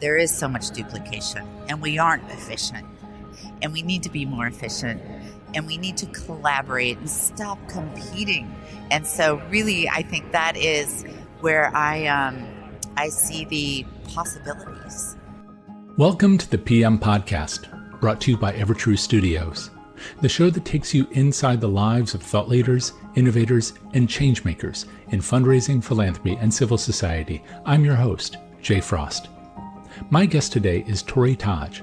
there is so much duplication and we aren't efficient, and we need to be more efficient, and we need to collaborate and stop competing. And so really, I think that is where I see the possibilities. Welcome to the PM Podcast, brought to you by Evertrue Studios, the show that takes you inside the lives of thought leaders, innovators, and changemakers in fundraising, philanthropy, and civil society. I'm your host, Jay Frost. My guest today is Torrie Taj,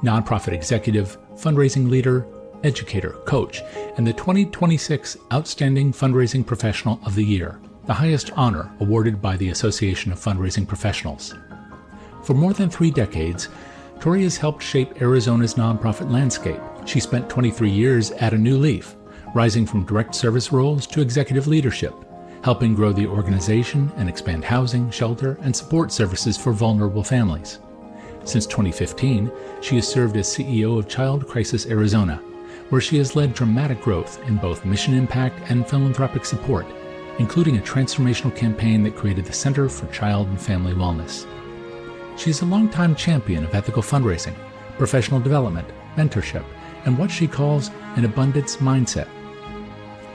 nonprofit executive, fundraising leader, educator, coach, and the 2026 Outstanding Fundraising Professional of the Year, the highest honor awarded by the Association of Fundraising Professionals. For more than 3 decades, Torrie has helped shape Arizona's nonprofit landscape. She spent 23 years at A New Leaf, rising from direct service roles to executive leadership, helping grow the organization and expand housing, shelter, and support services for vulnerable families. Since 2015, she has served as CEO of Child Crisis Arizona, where she has led dramatic growth in both mission impact and philanthropic support, including a transformational campaign that created the Center for Child and Family Wellness. She is a longtime champion of ethical fundraising, professional development, mentorship, and what she calls an abundance mindset,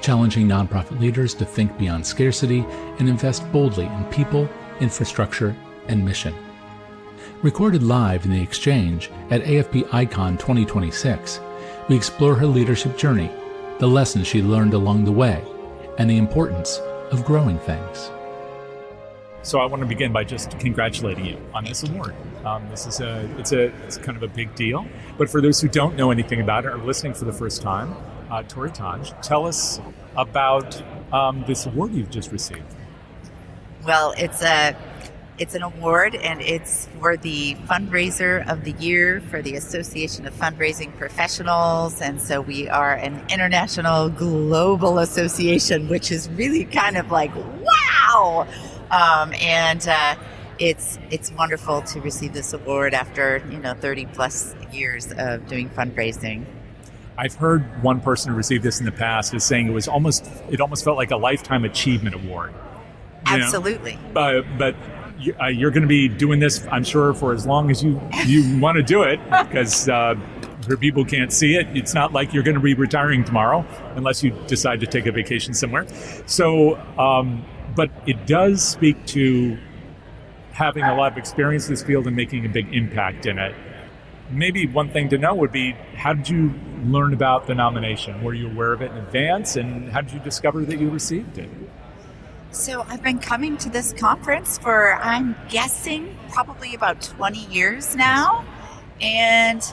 challenging nonprofit leaders to think beyond scarcity and invest boldly in people, infrastructure, and mission. Recorded live in the Exchange at AFP Icon 2026, we explore her leadership journey, the lessons she learned along the way, and the importance of growing things. So I want to begin by just congratulating you on this award. It's kind of a big deal. But for those who don't know anything about it or listening for the first time, Torrie Taj, tell us about this award you've just received. Well, it's an award, and it's for the Fundraiser of the Year for the Association of Fundraising Professionals. And so we are an international global association, which is really kind of like, wow! It's wonderful to receive this award after 30 plus years of doing fundraising. I've heard one person who received this in the past is saying it almost felt like a lifetime achievement award. Absolutely. But you're going to be doing this, I'm sure, for as long as you want to do it, because for people who can't see it, it's not like you're going to be retiring tomorrow unless you decide to take a vacation somewhere. So, but it does speak to having a lot of experience in this field and making a big impact in it. Maybe one thing to know would be, how did you learn about the nomination? Were you aware of it in advance, and how did you discover that you received it? So I've been coming to this conference for, I'm guessing, probably about 20 years now. And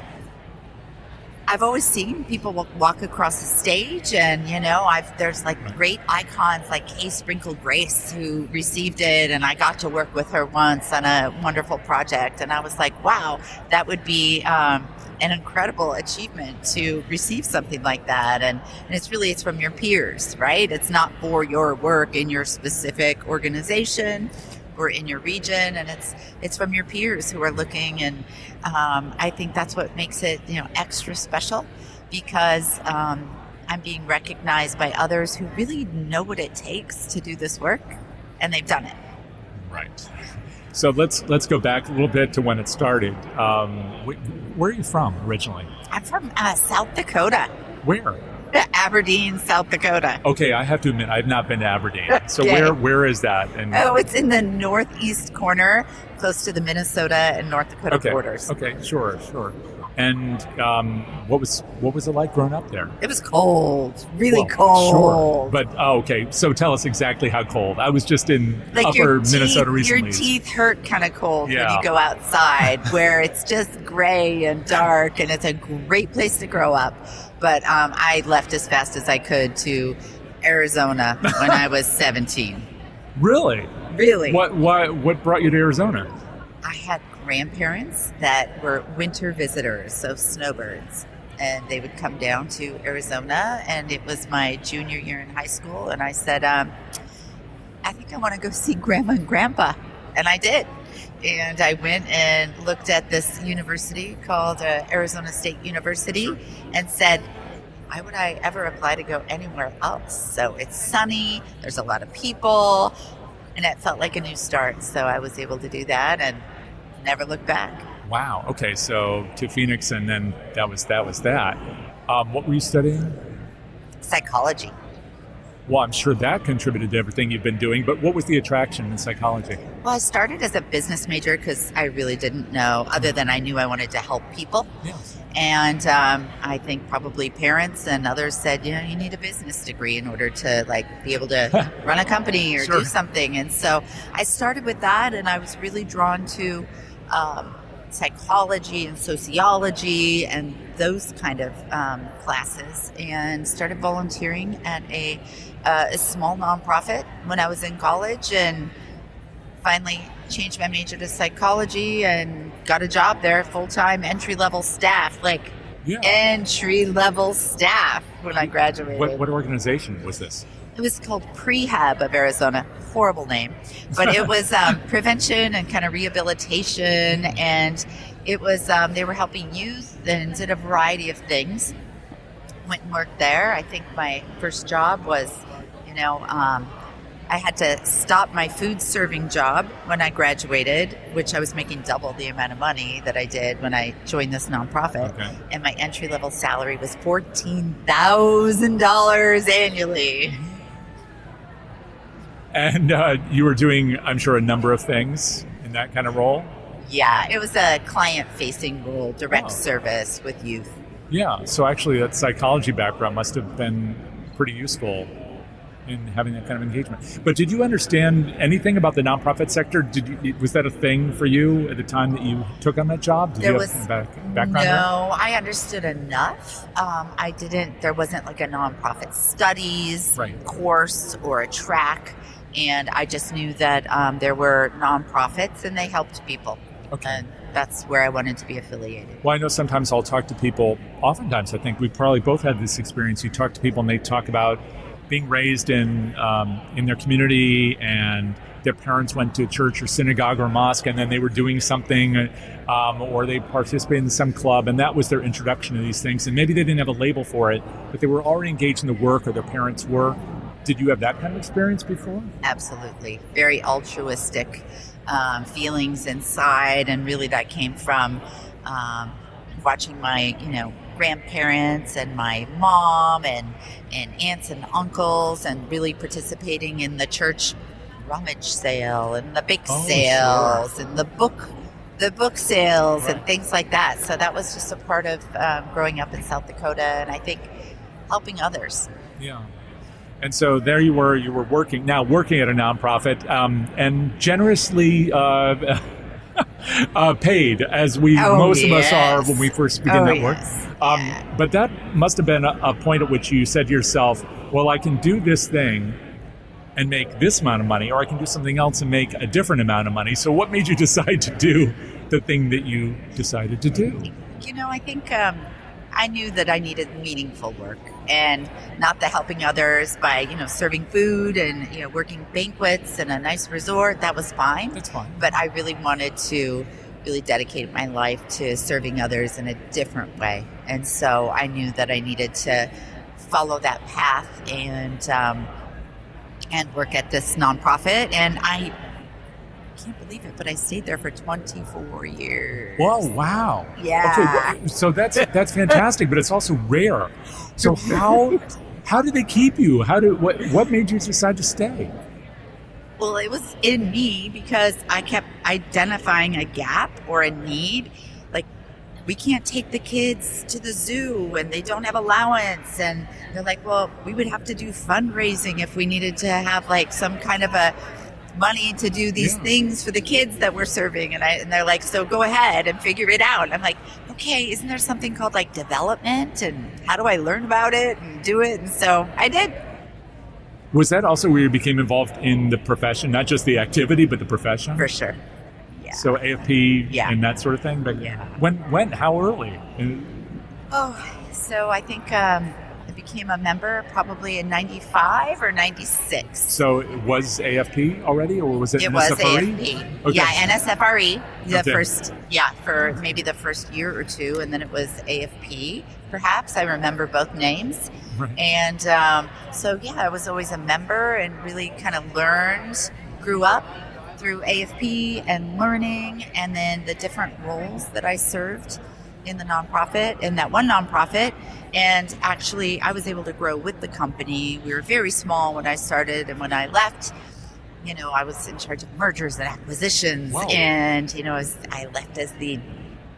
I've always seen people walk across the stage, and there's like great icons like Kay Sprinkle Grace, who received it, and I got to work with her once on a wonderful project, and I was like, wow, that would be an incredible achievement to receive something like that. And it's from your peers, right? It's not for your work in your specific organization or in your region, and it's from your peers who are looking. And I think that's what makes it extra special, because I'm being recognized by others who really know what it takes to do this work, and they've done it. Right. So let's go back a little bit to when it started. Where are you from originally? I'm from South Dakota. Where? Aberdeen, South Dakota. Okay, I have to admit, I've not been to Aberdeen. So Okay. where is that? It's in the northeast corner, close to the Minnesota and North Dakota borders. Okay, sure. And what was it like growing up there? It was cold, really cold. Sure. But okay, so tell us exactly how cold. I was just in upper Minnesota recently. Your teeth hurt kind of cold when you go outside, where it's just gray and dark, and it's a great place to grow up. But I left as fast as I could to Arizona when I was 17. Really? Really. What brought you to Arizona? I had grandparents that were winter visitors, so snowbirds, and they would come down to Arizona, and it was my junior year in high school, and I said, I think I want to go see Grandma and Grandpa, and I did. And I went and looked at this university called Arizona State University and said, why would I ever apply to go anywhere else? So it's sunny, there's a lot of people, and it felt like a new start. So I was able to do that, and never looked back. Wow. Okay. So to Phoenix, and then that was that. What were you studying? Psychology. Well, I'm sure that contributed to everything you've been doing, but what was the attraction in psychology? Well, I started as a business major because I really didn't know, other than I knew I wanted to help people. Yes. And I think probably parents and others said, you need a business degree in order to be able to run a company or Sure. do something. And so I started with that, and I was really drawn to psychology and sociology and those kind of classes, and started volunteering at a small nonprofit when I was in college, and finally changed my major to psychology and got a job there, full-time entry-level staff, entry-level staff when I graduated. What organization was this? It was called Prehab of Arizona. Horrible name, but it was prevention and kind of rehabilitation, and it was they were helping youth and did a variety of things. Went and worked there. I think my first job was, I had to stop my food serving job when I graduated, which I was making double the amount of money that I did when I joined this nonprofit. Okay. And my entry level salary was $14,000 annually. And you were doing, I'm sure, a number of things in that kind of role? Yeah, it was a client-facing role, direct service with youth. Yeah, so actually that psychology background must have been pretty useful in having that kind of engagement. But did you understand anything about the nonprofit sector? Was that a thing for you at the time that you took on that job? Did you have background no, there? I understood enough. There wasn't like a nonprofit studies course or a track. And I just knew that there were nonprofits and they helped people. Okay. And that's where I wanted to be affiliated. Well, I know sometimes I'll talk to people, oftentimes I think we probably both had this experience. You talk to people and they talk about being raised in their community, and their parents went to church or synagogue or mosque, and then they were doing something or they participated in some club, and that was their introduction to these things. And maybe they didn't have a label for it, but they were already engaged in the work, or their parents were. Did you have that kind of experience before? Absolutely. Very altruistic feelings inside, and really that came from watching my, grandparents and my mom and aunts and uncles, and really participating in the church rummage sale and the bake sales and the book sales and things like that. So that was just a part of growing up in South Dakota, and I think helping others. Yeah. And so there you were working at a nonprofit, and generously paid, as most of us are when we first begin that work. But that must have been a point at which you said to yourself, well, I can do this thing and make this amount of money, or I can do something else and make a different amount of money. So what made you decide to do the thing that you decided to do? I think I knew that I needed meaningful work, and not the helping others by, serving food and, working banquets in a nice resort. That was fine. That's fine. But I really wanted to really dedicate my life to serving others in a different way. And so I knew that I needed to follow that path and work at this nonprofit. And I can't believe it, but I stayed there for 24 years. Whoa, wow. Yeah. Okay, so that's fantastic, but it's also rare. So how did they keep you? What made you decide to stay? Well, it was in me because I kept identifying a gap or a need. Like, we can't take the kids to the zoo and they don't have allowance. And they're like, well, we would have to do fundraising if we needed to have some kind of a money to do these things for the kids that we're serving. And they're like, so go ahead and figure it out. And I'm like, okay, isn't there something called development, and how do I learn about it and do it? And so I did. Was that also where you became involved in the profession, not just the activity, but the profession? For sure. Yeah. So AFP and that sort of thing? But when, how early? So I think I became a member probably in 95 or 96. So it was AFP already, or was it NSFRE? It was AFP. Okay. Yeah, NSFRE, for maybe the first year or two, and then it was AFP, perhaps. I remember both names. Right. And I was always a member and really kind of grew up through AFP and learning, and then the different roles that I served in the nonprofit, in that one nonprofit. And actually, I was able to grow with the company. We were very small when I started, and when I left, I was in charge of mergers and acquisitions. Wow. And, I left as the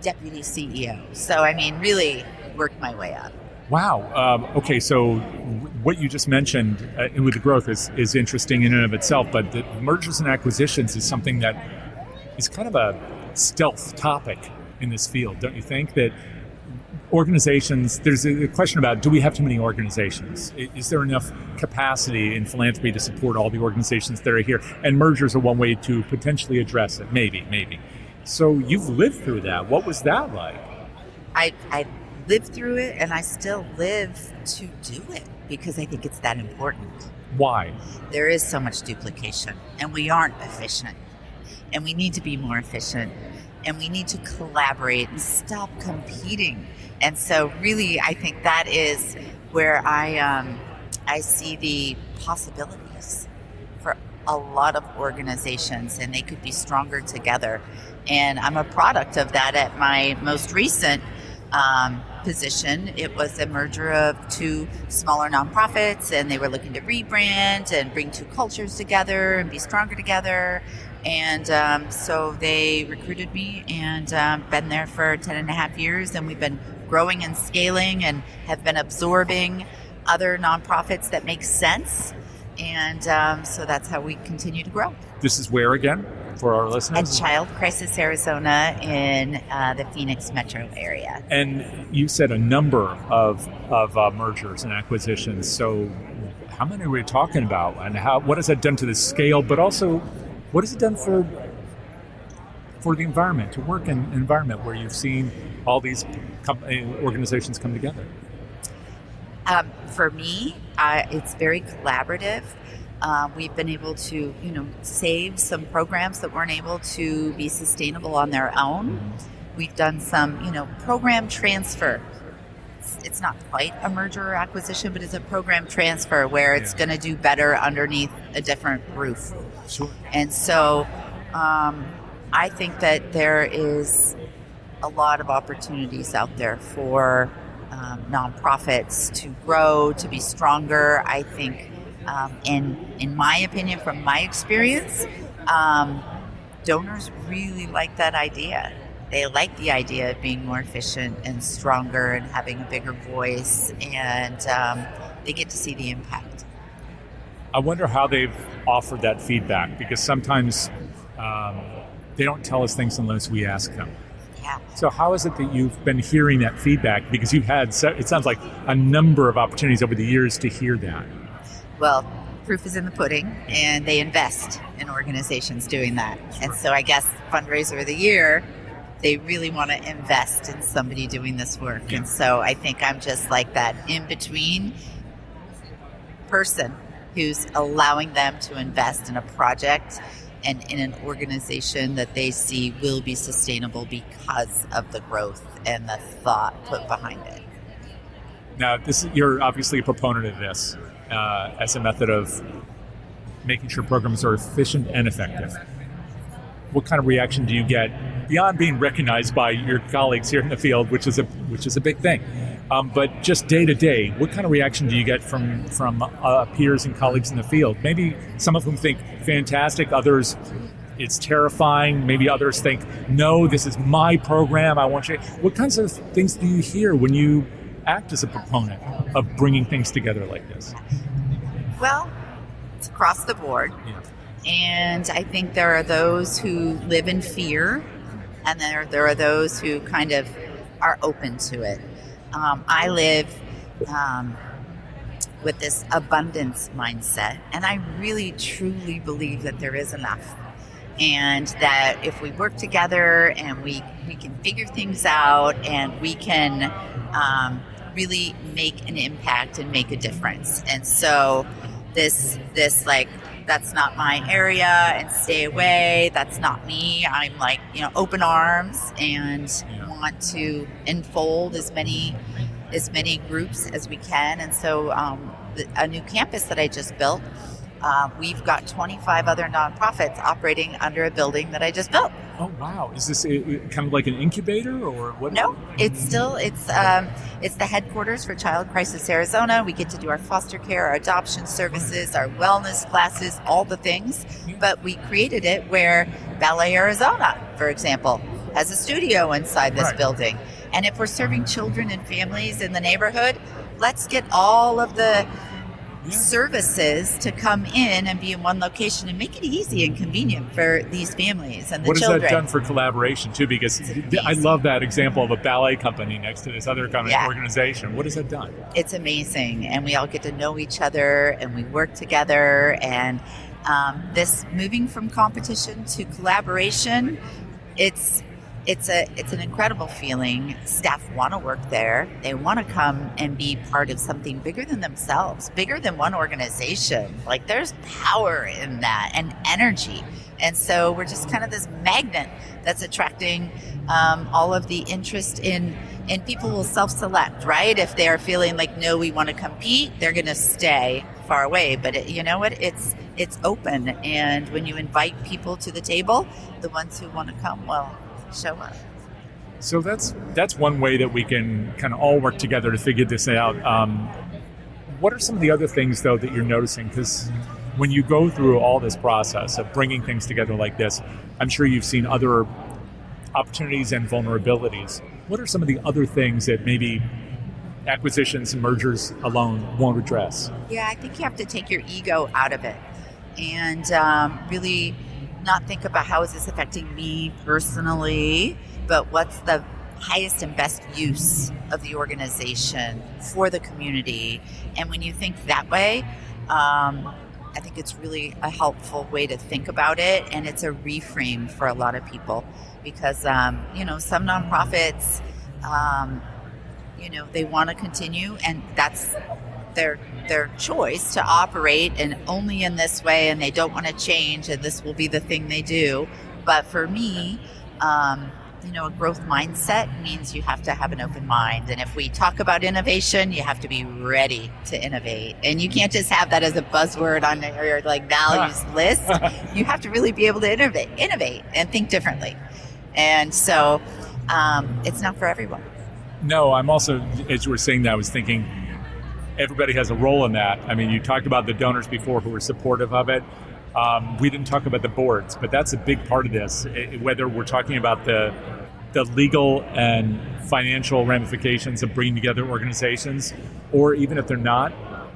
deputy CEO. So, really worked my way up. Wow. Okay, so what you just mentioned with the growth is interesting in and of itself, but the mergers and acquisitions is something that is kind of a stealth topic in this field, don't you think? That organizations, there's a question about, do we have too many organizations? Is there enough capacity in philanthropy to support all the organizations that are here? And mergers are one way to potentially address it, maybe. So you've lived through that. What was that like? I lived through it, and I still live to do it because I think it's that important. Why? There is so much duplication, and we aren't efficient, and we need to be more efficient, and we need to collaborate and stop competing. And so really, I think that is where I see the possibilities for a lot of organizations, and they could be stronger together. And I'm a product of that at my most recent position. It was a merger of two smaller nonprofits, and they were looking to rebrand and bring two cultures together and be stronger together. And so they recruited me, and been there for 10 and a half years, and we've been growing and scaling and have been absorbing other nonprofits that make sense. And so that's how we continue to grow. This is where again, for our listeners? At Child Crisis Arizona in the Phoenix metro area. And you said a number of mergers and acquisitions. So how many are we talking about? And what has that done to the scale? But also, what has it done for the environment, to work in an environment where you've seen all these organizations come together? For me, it's very collaborative. We've been able to, save some programs that weren't able to be sustainable on their own. We've done some, program transfer. It's not quite a merger or acquisition, but it's a program transfer where it's going to do better underneath a different roof. Sure. And so I think that there is a lot of opportunities out there for nonprofits to grow, to be stronger. I think, in my opinion, from my experience, donors really like that idea. They like the idea of being more efficient and stronger and having a bigger voice, and they get to see the impact. I wonder how they've offered that feedback, because sometimes they don't tell us things unless we ask them. Yeah. So how is it that you've been hearing that feedback? Because you've had, it sounds like, a number of opportunities over the years to hear that. Well, proof is in the pudding, and they invest in organizations doing that. Sure. And so I guess Fundraiser of the Year, they really want to invest in somebody doing this work. Yeah. And so I think I'm just like that in-between person who's allowing them to invest in a project and in an organization that they see will be sustainable because of the growth and the thought put behind it. Now, you're obviously a proponent of this as a method of making sure programs are efficient and effective. What kind of reaction do you get beyond being recognized by your colleagues here in the field, which is a big thing? But just day to day, what kind of reaction do you get from peers and colleagues in the field? Maybe some of whom think fantastic, others it's terrifying. Maybe others think, no, this is my program. I want you. What kinds of things do you hear when you act as a proponent of bringing things together like this? Well, it's across the board. Yeah. And I think there are those who live in fear, and there are those who kind of are open to it. I live with this abundance mindset, and I really truly believe that there is enough, and that if we work together and we can figure things out, and we can really make an impact and make a difference. And so this like, that's not my area and stay away, that's not me. I'm like, open arms and want to enfold as many groups as we can. And so a new campus that I just built We've got 25 other nonprofits operating under a building that I just built. Oh wow! Is this kind of like an incubator or what? No, it's the headquarters for Child Crisis Arizona. We get to do our foster care, our adoption services, our wellness classes, all the things. But we created it where Ballet Arizona, for example, has a studio inside this building. And if we're serving children and families in the neighborhood, let's get all of the services to come in and be in one location and make it easy and convenient for these families and the children. What has that done for collaboration too? Because I love that example of a ballet company next to this other kind of organization. What has that done? It's amazing, and we all get to know each other and we work together, and this moving from competition to collaboration, it's an incredible feeling. Staff want to work there. They want to come and be part of something bigger than themselves, bigger than one organization. Like, there's power in that and energy. And so we're just kind of this magnet that's attracting all of the interest in people will self-select, right? If they're feeling like, no, we want to compete, they're going to stay far away. But you know what? It's open. And when you invite people to the table, the ones who want to come, well, show up. So that's one way that we can kind of all work together to figure this out. What are some of the other things, though, that you're noticing? Because when you go through all this process of bringing things together like this, I'm sure you've seen other opportunities and vulnerabilities. What are some of the other things that maybe acquisitions and mergers alone won't address? Yeah, I think you have to take your ego out of it and really not think about how is this affecting me personally, but what's the highest and best use of the organization for the community. And when you think that way, I think it's really a helpful way to think about it, and it's a reframe for a lot of people because some nonprofits they want to continue, and that's their choice to operate and only in this way, and they don't want to change, and this will be the thing they do. But for me, a growth mindset means you have to have an open mind. And if we talk about innovation, you have to be ready to innovate. And you can't just have that as a buzzword on your values list. You have to really be able to innovate and think differently. And so it's not for everyone. No, I'm also, as you were saying that, I was thinking everybody has a role in that. I mean, you talked about the donors before who were supportive of it. We didn't talk about the boards, but that's a big part of this. Whether we're talking about the legal and financial ramifications of bringing together organizations, or even if they're not,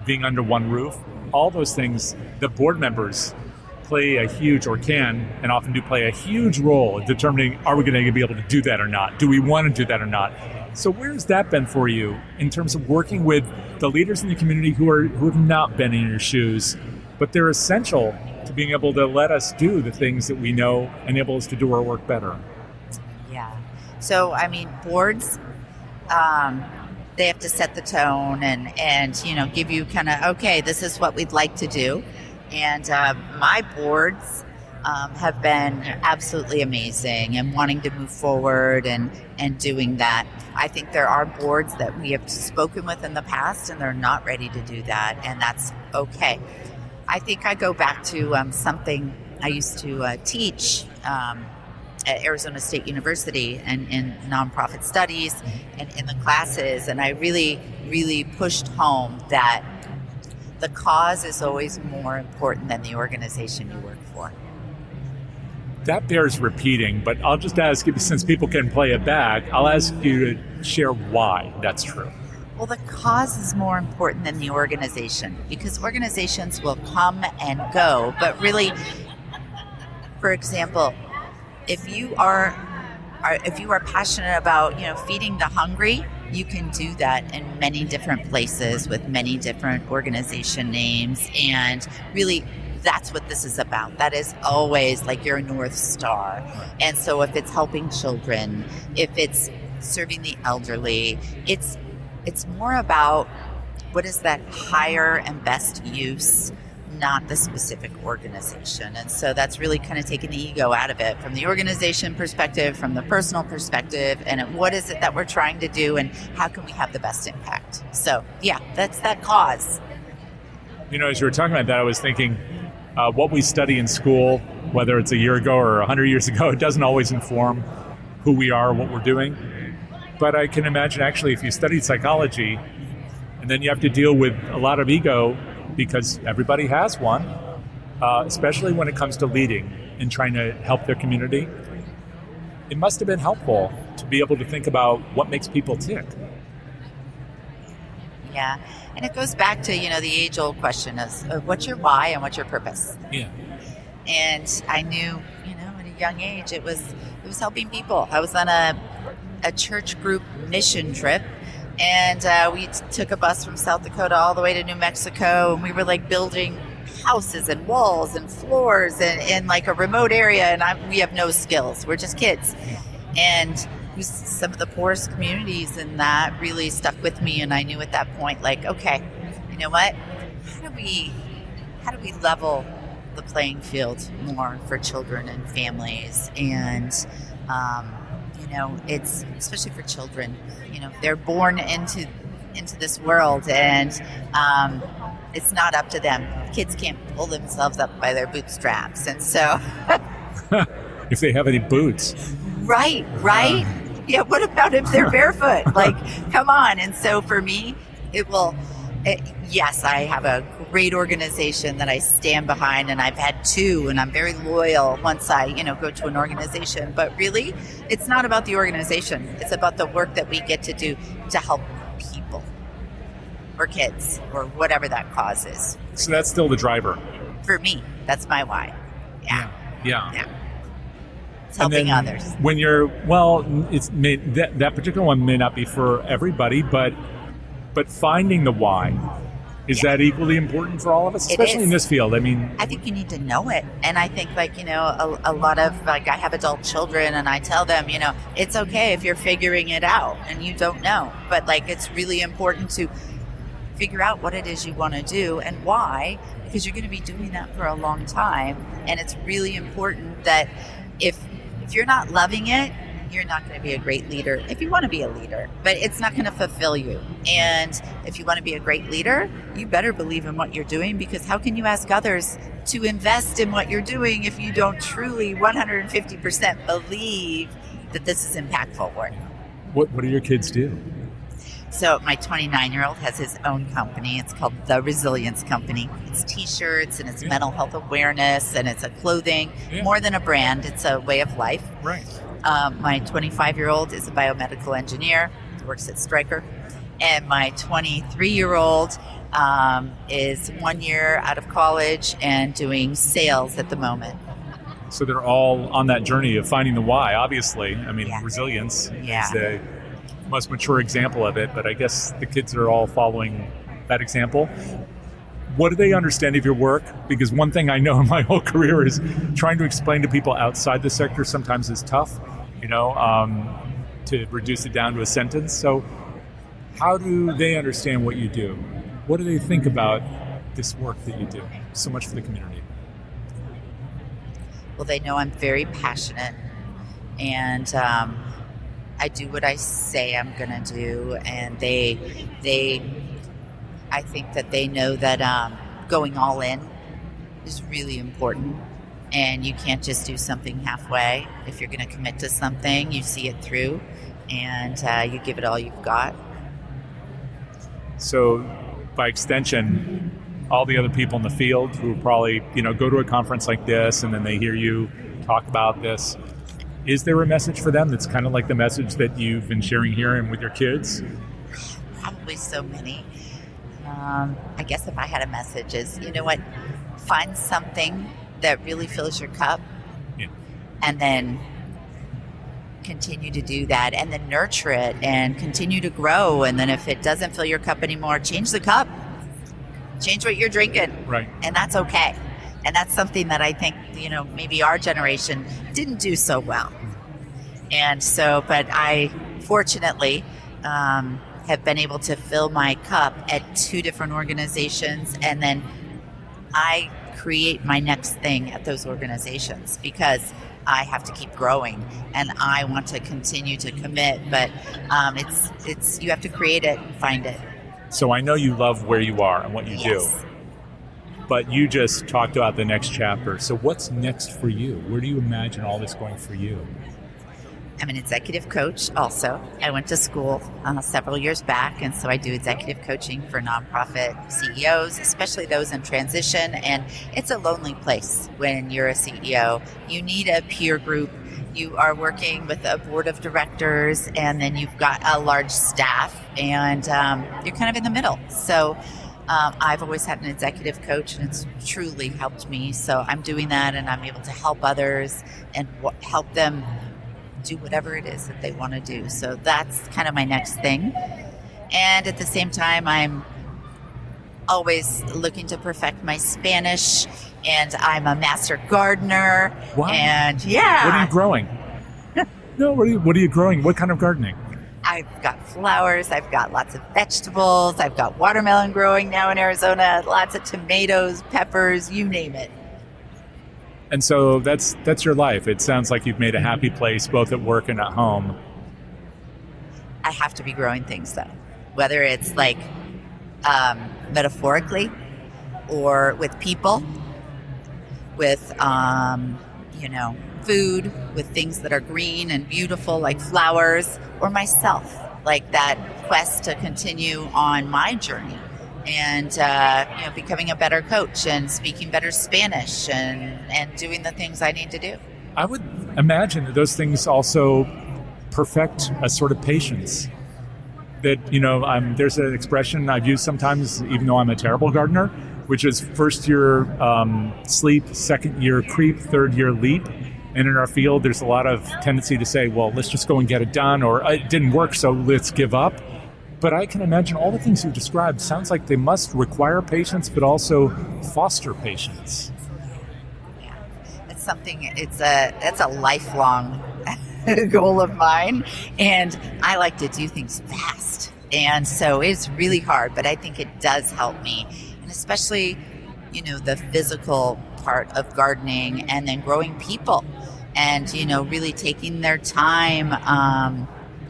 being under one roof, all those things, the board members play a huge, or can, and often do play a huge role in determining, are we going to be able to do that or not? Do we want to do that or not? So where's that been for you in terms of working with the leaders in the community who have not been in your shoes, but they're essential to being able to let us do the things that we know, enable us to do our work better? Yeah. So, boards, they have to set the tone and give you kind of, okay, this is what we'd like to do. And my boards have been absolutely amazing and wanting to move forward and doing that. I think there are boards that we have spoken with in the past and they're not ready to do that, and that's okay. I think I go back to something I used to teach at Arizona State University and in nonprofit studies and in the classes, and I really, really pushed home that the cause is always more important than the organization you work for. That bears repeating, but I'll just ask you, since people can play it back, I'll ask you to share why that's true. Well, the cause is more important than the organization, because organizations will come and go. But really, for example, if you are passionate about feeding the hungry, you can do that in many different places with many different organization names, and really that's what this is about. That is always like your North Star. And so if it's helping children, if it's serving the elderly, it's more about what is that higher and best use, not the specific organization. And so that's really kind of taking the ego out of it from the organization perspective, from the personal perspective, and what is it that we're trying to do and how can we have the best impact? So yeah, that's that cause. As you were talking about that, I was thinking what we study in school, whether it's a year ago or 100 years ago, it doesn't always inform who we are, what we're doing. But I can imagine actually if you studied psychology and then you have to deal with a lot of ego because everybody has one, especially when it comes to leading and trying to help their community, it must have been helpful to be able to think about what makes people tick. Yeah. And it goes back to, the age-old question is, what's your why and what's your purpose? Yeah. And I knew, at a young age, it was helping people. I was on a church group mission trip, and we took a bus from South Dakota all the way to New Mexico, and we were like building houses and walls and floors in like a remote area, and we have no skills. We're just kids. And some of the poorest communities, and that really stuck with me. And I knew at that point, like, okay, you know what? How do we level the playing field more for children and families? And it's especially for children. They're born into this world, and it's not up to them. Kids can't pull themselves up by their bootstraps, and so if they have any boots. Right. Yeah, what about if they're barefoot? Like, come on. And so for me, yes, I have a great organization that I stand behind, and I've had two, and I'm very loyal once I, go to an organization. But really, it's not about the organization. It's about the work that we get to do to help people or kids or whatever that cause is. So that's still the driver. For me, that's my why. Yeah. It's helping others. When you're, that particular one may not be for everybody, but finding the why, is that equally important for all of us, especially in this field? I mean, I think you need to know it. And I think a lot of, I have adult children, and I tell them, it's okay if you're figuring it out and you don't know, but it's really important to figure out what it is you want to do and why, because you're going to be doing that for a long time. And it's really important that if you're not loving it, you're not going to be a great leader. If you want to be a leader, but it's not going to fulfill you. And if you want to be a great leader, you better believe in what you're doing, because how can you ask others to invest in what you're doing if you don't truly 150% believe that this is impactful work? What do your kids do? So my 29-year-old has his own company. It's called The Resilience Company. It's T-shirts, and it's mental health awareness, and it's a clothing. More than a brand, it's a way of life. Right. My 25-year-old is a biomedical engineer, works at Stryker. And my 23-year-old is 1 year out of college and doing sales at the moment. So they're all on that journey of finding the why, obviously. I mean, resilience is the most mature example of it, but I guess the kids are all following that example. What do they understand of your work? Because one thing I know in my whole career is trying to explain to people outside the sector sometimes is tough, to reduce it down to a sentence. So how do they understand what you do? What do they think about this work that you do so much for the community? Well, they know I'm very passionate, and I do what I say I'm going to do, and I think that they know that going all in is really important, and you can't just do something halfway. If you're going to commit to something, you see it through, and you give it all you've got. So, by extension, all the other people in the field who probably, go to a conference like this, and then they hear you talk about this, is there a message for them that's kind of like the message that you've been sharing here and with your kids? Probably so many. I guess if I had a message is, find something that really fills your cup, and then continue to do that, and then nurture it and continue to grow. And then if it doesn't fill your cup anymore, change the cup, change what you're drinking. Right. And that's okay. And that's something that I think, maybe our generation didn't do so well. And so, but I fortunately have been able to fill my cup at two different organizations, and then I create my next thing at those organizations because I have to keep growing and I want to continue to commit. But it's you have to create it and find it. So I know you love where you are and what you do. but you just talked about the next chapter. So what's next for you? Where do you imagine all this going for you? I'm an executive coach also. I went to school several years back, and so I do executive coaching for nonprofit CEOs, especially those in transition. And it's a lonely place when you're a CEO. You need a peer group. You are working with a board of directors, and then you've got a large staff, and you're kind of in the middle. So I've always had an executive coach, and it's truly helped me. So I'm doing that, and I'm able to help others and help them do whatever it is that they want to do. So that's kind of my next thing. And at the same time, I'm always looking to perfect my Spanish, and I'm a master gardener. Wow. And yeah. What are you growing? No, what are you growing? What kind of gardening? I've got flowers. I've got lots of vegetables. I've got watermelon growing now in Arizona, lots of tomatoes, peppers, you name it. And so that's your life. It sounds like you've made a happy place both at work and at home. I have to be growing things though, whether it's like metaphorically or with people, with food, with things that are green and beautiful like flowers, or myself, like that quest to continue on my journey. And becoming a better coach and speaking better Spanish and doing the things I need to do. I would imagine that those things also perfect a sort of patience. That, there's an expression I've used sometimes, even though I'm a terrible gardener, which is first year sleep, second year creep, third year leap. And in our field, there's a lot of tendency to say, well, let's just go and get it done, or it didn't work, so let's give up. But I can imagine all the things you described sounds like they must require patience, but also foster patience. Yeah, it's something. That's a lifelong goal of mine, and I like to do things fast, and so it's really hard. But I think it does help me, and especially, the physical part of gardening, and then growing people, and really taking their time,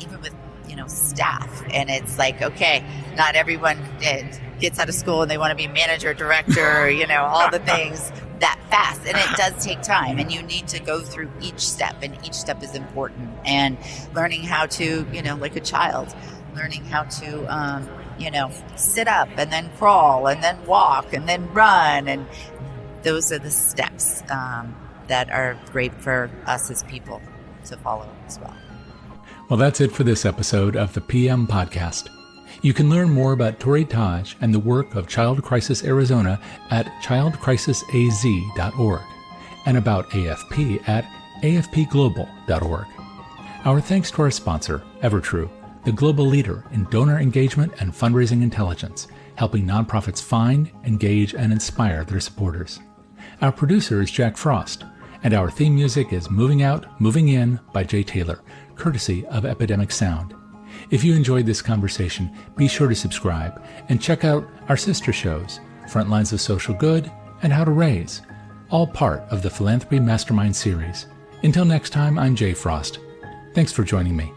even with staff. And it's like, okay, not everyone gets out of school and they want to be manager, director, all the things that fast. And it does take time, and you need to go through each step, and each step is important. And learning how to, like a child, learning how to, sit up and then crawl and then walk and then run. And those are the steps that are great for us as people to follow as well. Well, that's it for this episode of the PM Podcast. You can learn more about Torrie Taj and the work of Child Crisis Arizona at childcrisisaz.org and about AFP at afpglobal.org. Our thanks to our sponsor, Evertrue, the global leader in donor engagement and fundraising intelligence, helping nonprofits find, engage, and inspire their supporters. Our producer is Jack Frost, and our theme music is Moving Out, Moving In by Jay Taylor, courtesy of Epidemic Sound. If you enjoyed this conversation, be sure to subscribe and check out our sister shows, Frontlines of Social Good and How to Raise, all part of the Philanthropy Mastermind series. Until next time, I'm Jay Frost. Thanks for joining me.